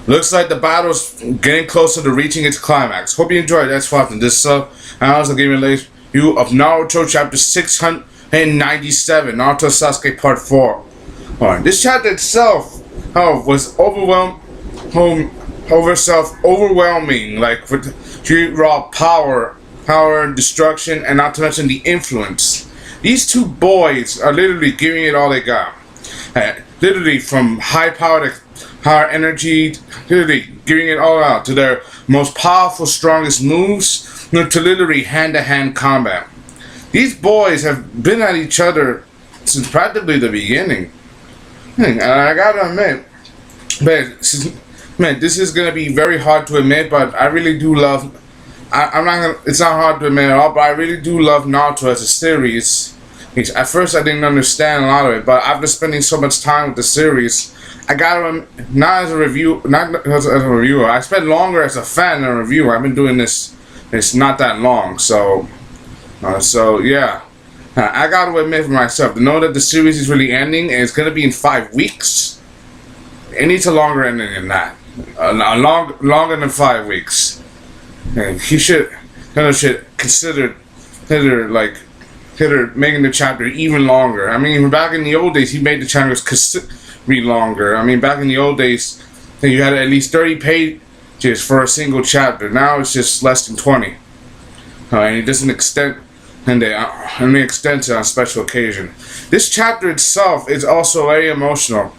Looks like the battle's getting closer to reaching its climax. Hope you enjoyed. That's watching this sub. And I also gave you a review of Naruto chapter 697, Naruto Sasuke part 4. Alright, this chapter itself was overwhelming, like with sheer raw power, destruction, and not to mention the influence. These two boys are literally giving it all they got. Literally from high power to higher energy, literally giving it all out to their most powerful, strongest moves, to literally hand-to-hand combat. These boys have been at each other since practically the beginning. And I gotta admit, man, this is gonna be very hard to admit, but I really do love. It's not hard to admit at all, but I really do love Naruto as a series. At first, I didn't understand a lot of it, but after spending so much time with the series, I got not as a reviewer. I spent longer as a fan than a reviewer. I've been doing this. It's not that long, so yeah. I got to admit for myself, to know that the series is really ending and it's gonna be in 5 weeks. It needs a longer ending than that. Longer than 5 weeks. And he should consider making the chapter even longer. I mean, back in the old days, he made the chapters considerably longer. I mean, back in the old days, you had at least 30 pages for a single chapter. Now it's just less than 20. And it doesn't extend, and they extend it on special occasion. This chapter itself is also very emotional.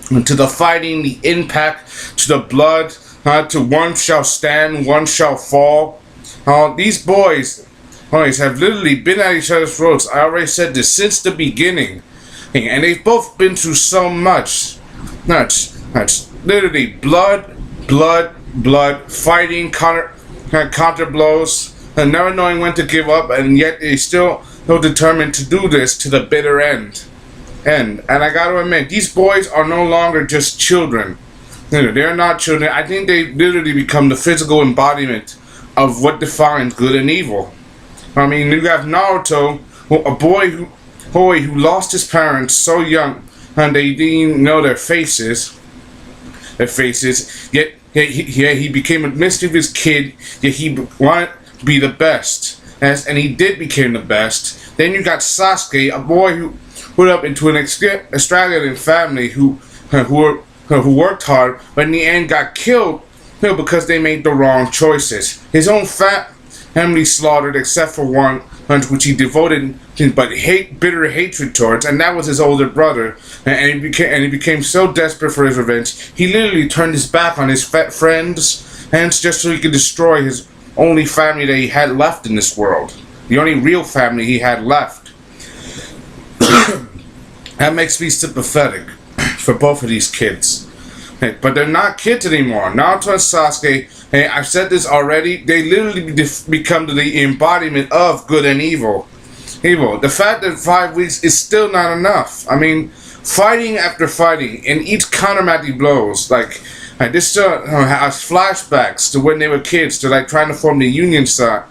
To the fighting, the impact, to the blood, to one shall stand, one shall fall. These boys have literally been at each other's throats. I already said this since the beginning, and they've both been through so much. That's literally blood, fighting, counter blows, and never knowing when to give up, and yet they still determined to do this to the bitter end. And I gotta admit, these boys are no longer just children. They're not children. I think they literally become the physical embodiment of what defines good and evil. I mean, you have Naruto, a boy who lost his parents so young, and they didn't even know their faces. Yet he became a mischievous kid. Yet he wanted to be the best, and he did become the best. Then you got Sasuke, a boy who put up into an extravagant family who worked hard, but in the end got killed because they made the wrong choices. His own family slaughtered, except for one, which he devoted bitter hatred towards, and that was his older brother. And he became so desperate for his revenge, he literally turned his back on his friends, and just so he could destroy his only family that he had left in this world, the only real family he had left. That makes me sympathetic for both of these kids. But they're not kids anymore. Naruto and Sasuke, I've said this already, they literally become the embodiment of good and evil. The fact that 5 weeks is still not enough. I mean, fighting after fighting, and each countermactic blows, this still has flashbacks to when they were kids, to trying to form the Union side.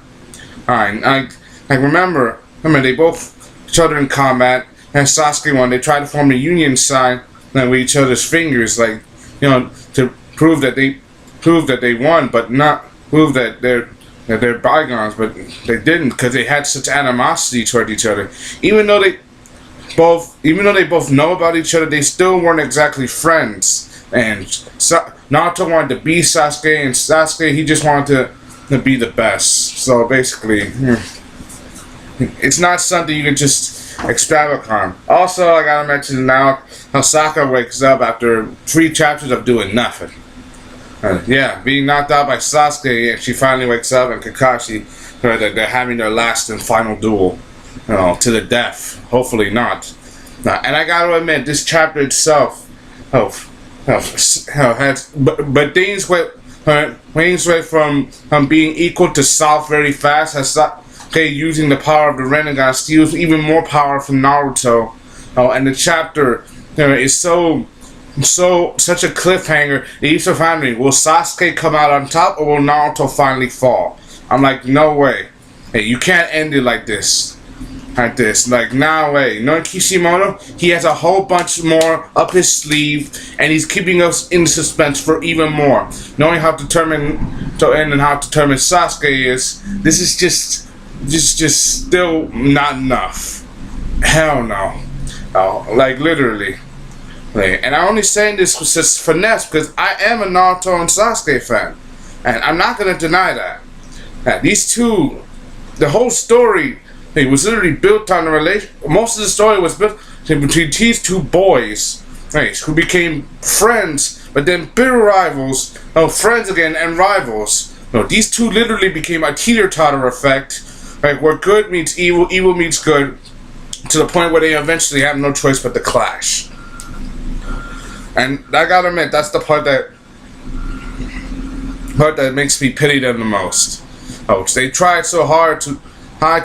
Remember, they both each other in combat, and Sasuke won. They tried to form the Union side with each other's fingers, to prove that they won, but not prove that they're bygones. But they didn't, because they had such animosity toward each other. Even though they both know about each other, they still weren't exactly friends. And Naruto wanted to be Sasuke, and Sasuke, he just wanted to be the best. So basically, it's not something you can just extravagant on. Also, I gotta mention now how Sakura wakes up after 3 chapters of doing nothing. Being knocked out by Sasuke, and she finally wakes up, and Kakashi, they're having their last and final duel, to the death. Hopefully not. And I gotta admit, this chapter itself, but Dane's way from being equal to South very fast has using the power of the Rinnegan steals even more power from Naruto. And the chapter is such a cliffhanger. Each of family, will Sasuke come out on top, or will Naruto finally fall? I'm like, no way. You can't end it like this. at this. Like, now, way. Knowing Kishimoto, he has a whole bunch more up his sleeve, and he's keeping us in suspense for even more. Knowing how determined to end and how determined Sasuke is, this is just still not enough. Hell no. Oh, like, literally. And I'm only saying this with just finesse because I am a Naruto and Sasuke fan. And I'm not going to deny that. These two, the whole story, it was literally built on a relation. Most of the story was built between these two boys, right, who became friends, but then bitter rivals. Friends again and rivals. These two literally became a teeter-totter effect, right, where good meets evil, evil meets good, to the point where they eventually have no choice but to clash. And I gotta admit, that's the part that makes me pity them the most. They tried so hard to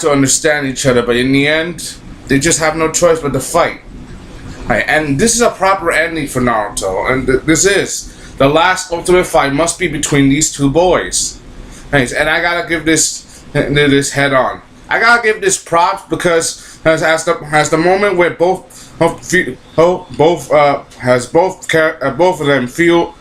understand each other, but in the end, they just have no choice but to fight. Right, and this is a proper ending for Naruto, and this is the last ultimate fight must be between these two boys. Right, and I gotta give this head on. I gotta give this props because as the moment where both of them feel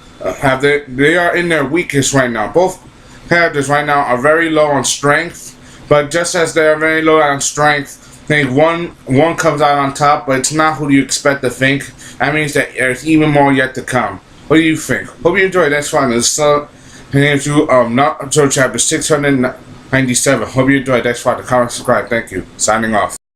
they are in their weakest right now. Both characters right now are very low on strength, but just as they are very low on strength, I think one comes out on top, but it's not who you expect to think. That means that there's even more yet to come. What do you think? Hope you enjoyed. That's fine. So, Naruto chapter 697. Hope you enjoyed. That's fine. Comment, subscribe. Thank you. Signing off.